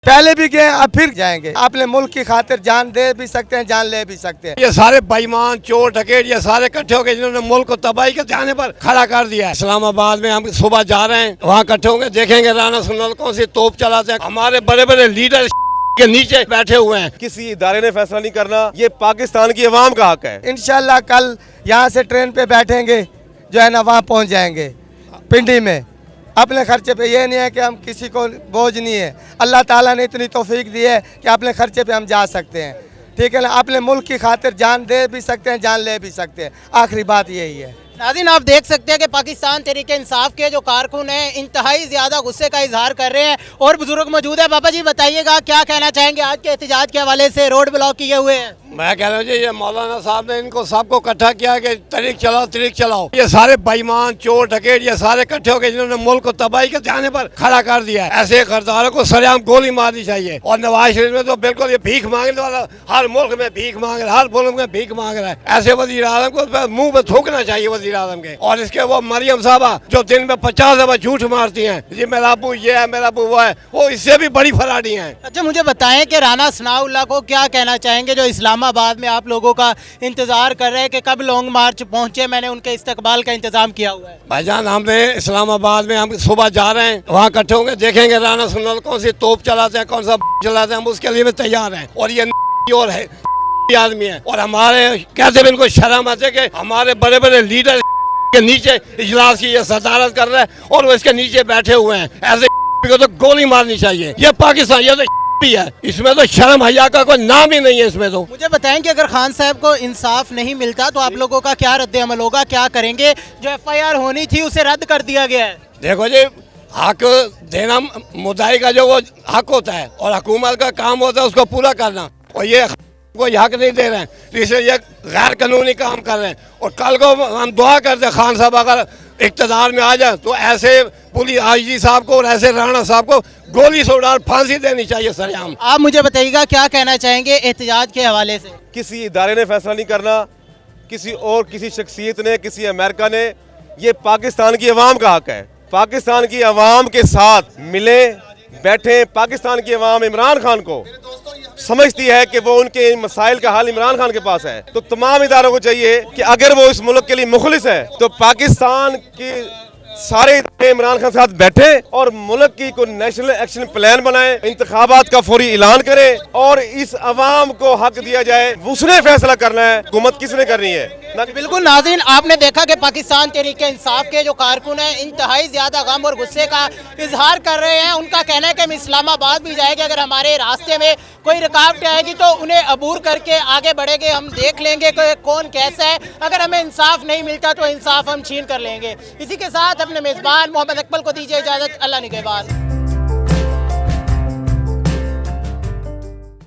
पहले भी गए अब फिर जाएंगे। अपने मुल्क की खातिर जान दे भी सकते हैं, जान ले भी सकते हैं। ये सारे बेईमान चोर डकैत ये सारे इकट्ठे हो गए जिन्होंने मुल्क को तबाही के जाने पर खड़ा कर दिया है। इस्लामाबाद में हम सुबह जा रहे हैं, वहाँ इकट्ठे होंगे, देखेंगे राना सुनल कौन सी तोप चलाते हैं। हमारे बड़े बड़े लीडर के नीचे बैठे हुए हैं। किसी इदारे ने फैसला नहीं करना, ये पाकिस्तान की अवाम का हक है। इंशाल्लाह कल यहाँ से ट्रेन पे बैठेंगे, जो है ना वहाँ पहुँच जाएंगे पिंडी में अपने खर्चे पे। ये नहीं है कि हम किसी को बोझ नहीं है, अल्लाह ताला ने इतनी तौफीक दी है कि अपने खर्चे पे हम जा सकते हैं, ठीक है ना। अपने मुल्क की खातिर जान दे भी सकते हैं, जान ले भी सकते हैं। आखिरी बात यही है। नाज़रीन, आप देख सकते हैं कि पाकिस्तान तहरीक इंसाफ के जो कारकुन हैं इंतहाई ज़्यादा गुस्से का इजहार कर रहे हैं और बुजुर्ग मौजूद है। बाबा जी बताइएगा क्या कहना चाहेंगे, आज के एहतजाज के हवाले से रोड ब्लॉक किए हुए हैं। मैं कह रहा हूँ जी, ये मौलाना साहब ने इनको सबको इकट्ठा किया कि तरीक चलाओ। ये सारे बेईमान चोर डकैत ये सारे इकट्ठे हो गए जिन्होंने मुल्क को तबाही के जाने पर खड़ा कर दिया है। ऐसे गद्दारों को सरेआम गोली मारनी चाहिए। और नवाज शरीफ में तो बिल्कुल ये भीख मांगने वाला, हर मुल्क में भीख मांग रहा है, हर मुल्क में भीख मांग रहा है। ऐसे वजीर आजम को मुंह पे थूकना चाहिए वजीर आजम के। और इसके वो मरियम साहबा जो दिन में 50 दफा झूठ मारती हैं, जी मेरा अबू ये है, मेरा अबू वो है, वो इससे भी बड़ी फराडी हैं। अच्छा, मुझे बताएं कि राना सनाउल्लाह को क्या कहना चाहेंगे जो इस्लामाबाद में आप लोगों का इंतजार कर रहे हैं कि कब लॉन्ग मार्च पहुंचे। मैंने उनके इस्तकबाल का इंतजाम किया हुआ है। भाईजान, हमने इस्लामाबाद में हम सुबह जा रहे हैं, वहाँ इकट्ठे होंगे, देखेंगे राना सुनल कौन सी तोप चलाते हैं, कौन सा चलाते हैं, हम उसके लिए भी तैयार हैं। और ये और है आदमी है, और हमारे कैसे भी इनको शर्म आते कि हमारे बड़े बड़े लीडर के नीचे इजलास की ये सदारत कर रहे हैं और वो इसके नीचे बैठे हुए हैं। ऐसे को तो गोली मारनी चाहिए। ये पाकिस्तान ये तो भी है, इसमें तो शर्म हया का कोई नाम ही नहीं है इसमें तो। मुझे बताएं कि अगर खान साहब को इंसाफ नहीं मिलता तो आप लोगों का क्या रद्द अमल होगा, क्या करेंगे? जो FIR होनी थी उसे रद्द कर दिया गया है। देखो जी, हक देना मुद्दाई का जो वो हक होता है और हुकूमत का काम होता है उसको पूरा करना, और ये कोई हक नहीं दे रहे हैं, तो इसलिए ये गैर कानूनी काम कर रहे हैं। और कल को हम दुआ करते हैं खान साहब अगर इक़्तिदार में आ जाए तो ऐसे पुलिस IG साहब को और ऐसे राणा साहब को गोली से उड़ा फांसी देनी चाहिए सरेआम। आप मुझे बताइएगा क्या कहना चाहेंगे एहतजाज के हवाले से? किसी इदारे ने फैसला नहीं करना, किसी शख्सियत ने, किसी अमेरिका ने, ये पाकिस्तान की अवाम का हक है। पाकिस्तान की अवाम के साथ मिले बैठे। पाकिस्तान की अवाम इमरान खान को समझती है कि वो उनके मसाइल का हल इमरान खान के पास है। तो तमाम इदारों को चाहिए कि अगर वो इस मुल्क के लिए मुखलिस है तो पाकिस्तान की सारे इमरान खान के साथ बैठे और मुल्क की कोई नेशनल एक्शन प्लान बनाए, इंतखाबात का फौरी ऐलान करे और इस अवाम को हक दिया जाए। उसने फैसला करना है, हुकूमत किसने करनी है। बिल्कुल नाज़रीन, आपने देखा कि पाकिस्तान तहरीक इंसाफ के जो कारकुन हैं इंतहाई ज़्यादा गम और गुस्से का इजहार कर रहे हैं। उनका कहना है कि हम इस्लामाबाद भी जाएंगे, अगर हमारे रास्ते में कोई रुकावटें आएगी तो उन्हें अबूर करके आगे बढ़ेंगे, हम देख लेंगे कि कौन कैसा है। अगर हमें इंसाफ नहीं मिलता तो इंसाफ हम छीन कर लेंगे। इसी के साथ अपने मेज़बान मोहम्मद अकमल को दीजिए इजाज़त। अल्लाह निगहबान।